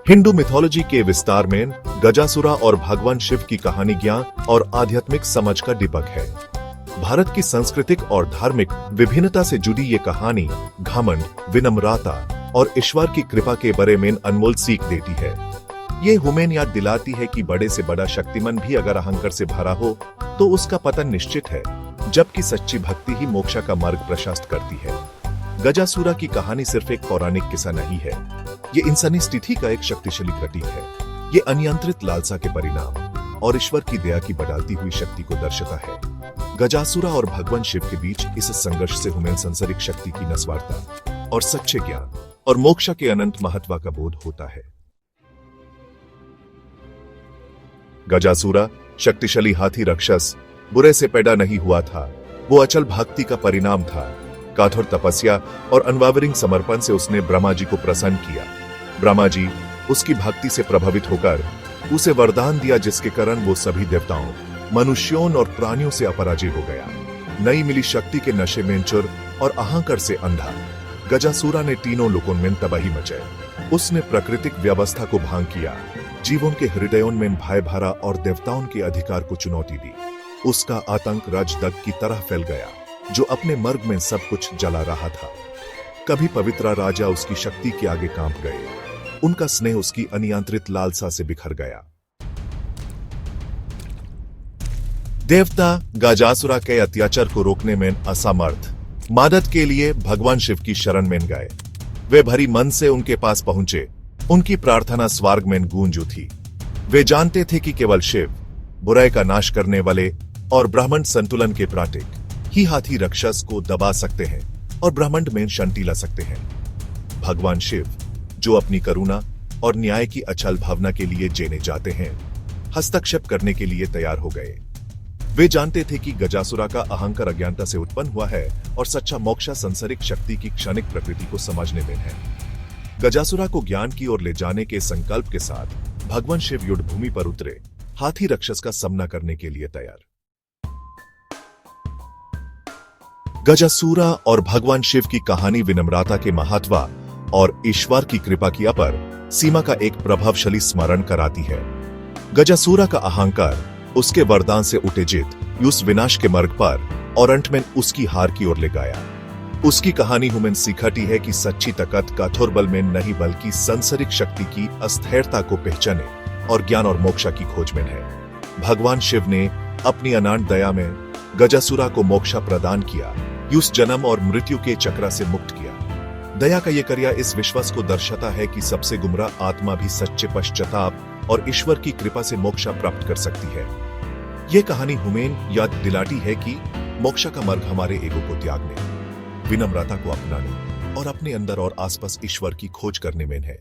Hindu mythology के विस्तार में गजासुरा और भगवान शिव की कहानी ज्ञान और आध्यात्मिक समझ का दीपक है। भारत की सांस्कृतिक और धार्मिक विभिन्नता से जुड़ी ये कहानी घमंड, विनम्रता और ईश्वर की कृपा के बारे में अनमोल सीख देती है। ये हमें याद दिलाती है कि बड़े से बड़ा शक्तिमान भी अगर अहंकार से भरा हो तो उसका पतन निश्चित है, जबकि सच्ची भक्ति ही मोक्ष का मार्ग प्रशस्त करती है। गजासुरा की कहानी सिर्फ एक पौराणिक किस्सा नहीं है, ये इंसानी स्थिति का एक शक्तिशाली प्रतीक है। ये अनियंत्रित लालसा के परिणाम और ईश्वर की दया की बढ़ती हुई शक्ति को दर्शाता है। गजासुरा और भगवान शिव के बीच इस संघर्ष से हमें सांसारिक शक्ति की नस्वारता और सच्चे ज्ञान और मोक्ष के अनंत महत्व का बोध होता है। गजासुरा शक्तिशाली हाथी राक्षस बुरे से पैदा नहीं हुआ था, वो अचल भक्ति का परिणाम था। कठोर तपस्या और अनवावरिंग समर्पण से उसने ब्रह्मा जी को प्रसन्न किया। ब्रह्मा जी उसकी भक्ति से प्रभावित होकर उसे वरदान दिया, जिसके कारण वो सभी देवताओं, मनुष्यों और प्राणियों से अपराजित हो गया। नई मिली शक्ति के नशे में चुर और अहंकार से अंधा गजासुरा ने तीनों लोकों में तबाही मचाई। उसने प्राकृतिक व्यवस्था को भंग किया, जीवों के हृदयों में भय भरा और देवताओं के अधिकार को चुनौती दी। उसका आतंक राजदग की तरह फैल गया, जो अपने मार्ग में सब कुछ जला रहा था। कभी पवित्र राजा उसकी शक्ति के आगे कांप गए, उनका स्नेह उसकी अनियंत्रित लालसा से बिखर गया। देवता गजासुरा के अत्याचार को रोकने में असमर्थ, मदद के लिए भगवान शिव की शरण में गए। वे भरी मन से उनके पास पहुंचे, उनकी प्रार्थना स्वर्ग में गूंज उठी। वे जानते थे कि केवल शिव, बुराई का नाश करने वाले और ब्रह्मांड संतुलन के प्रतीक, ही हाथी राक्षस को दबा सकते हैं और ब्रह्मांड में शांति ला सकते हैं। भगवान शिव, जो अपनी करुणा और न्याय की अचल भावना के लिए जाने जाते हैं, हस्तक्षेप करने के लिए तैयार हो गए। वे जानते थे कि गजासुरा का अहंकार अज्ञानता से उत्पन्न हुआ है और सच्चा मोक्ष सांसारिक शक्ति की क्षणिक प्रकृति को समझने में है। गजासुरा को ज्ञान की ओर ले जाने के संकल्प के साथ भगवान शिव युद्ध भूमि पर उतरे, हाथी राक्षस का सामना करने के लिए तैयार। गजासुरा और भगवान शिव की कहानी विनम्रता के महत्व और ईश्वर की कृपा की अपर सीमा का एक प्रभावशाली स्मरण कराती है। गजासुरा का अहंकार उसके वरदान से उत्तेजित उस विनाश के मार्ग पर और अंत में उसकी हार की ओर ले गया। उसकी कहानी हमें सिखाती है कि सच्ची ताकत कठोर बल में नहीं बल्कि सांसारिक शक्ति की अस्थिरता को पहचाने और ज्ञान और मोक्ष की खोज में है। भगवान शिव ने अपनी अनंत दया में गजासुरा को मोक्ष प्रदान किया, उस जन्म और मृत्यु के चक्र से मुक्त किया। दया का यह कार्य इस विश्वास को दर्शाता है कि सबसे गुमराह आत्मा भी सच्चे पश्चाताप और ईश्वर की कृपा से मोक्ष प्राप्त कर सकती है। यह कहानी हमें याद दिलाती है कि मोक्ष का मार्ग हमारे ईगो को त्यागने, विनम्रता को अपनाने और अपने अंदर और आसपास ईश्वर की खोज करने में है।